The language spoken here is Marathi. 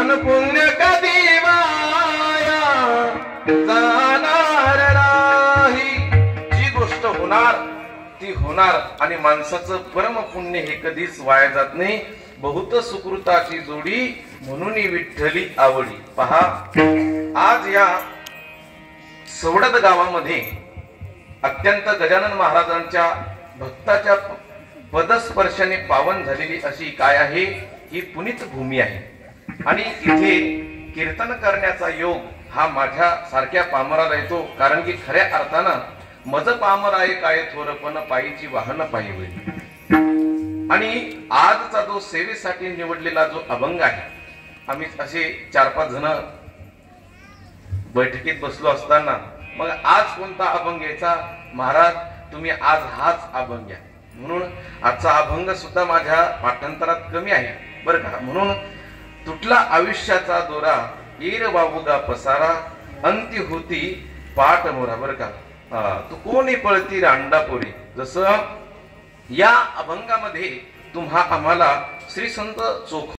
अन पुण्य कधी वाया जाणार नाही। जी गोष्ट होणार ती होणार आणि माणसाचं परम पुण्य हे कधीच वाया जात नाही। बहुत सुकृताची जोडी म्हणून विठ्ठली आवडी। पहा, आज या सवडद गावामध्ये अत्यंत गजानन महाराजांच्या भक्ताच्या पदस्पर्शाने पावन झालेली अशी काय आहे, ही पुनीत भूमी आहे। आणि इथे कीर्तन करण्याचा योग हा माझ्या सारख्या पामराला येतो, कारण की खऱ्या अर्थानं मज पामर आहे काय थोरपण पायीची वाहन पायी होईल। आणि आजचा जो सेवेसाठी निवडलेला जो अभंग आहे, आम्ही असे 4-5 जण बैठकीत बसलो असताना मग आज कोणता अभंग घ्यायचा, महाराज तुम्ही आज हाच अभंग घ्या म्हणून आजचा अभंग सुद्धा माझ्या पाठांतरात कमी आहे बरं का। म्हणून तुटला आयुष्याचा दोरा येर वावुगा पसारा अंती होती पाठ मोरा बरं का। तू कोणी पळती रांडापोरी, जसं या अभंगामध्ये तुम्हा आम्हाला श्री संत चोख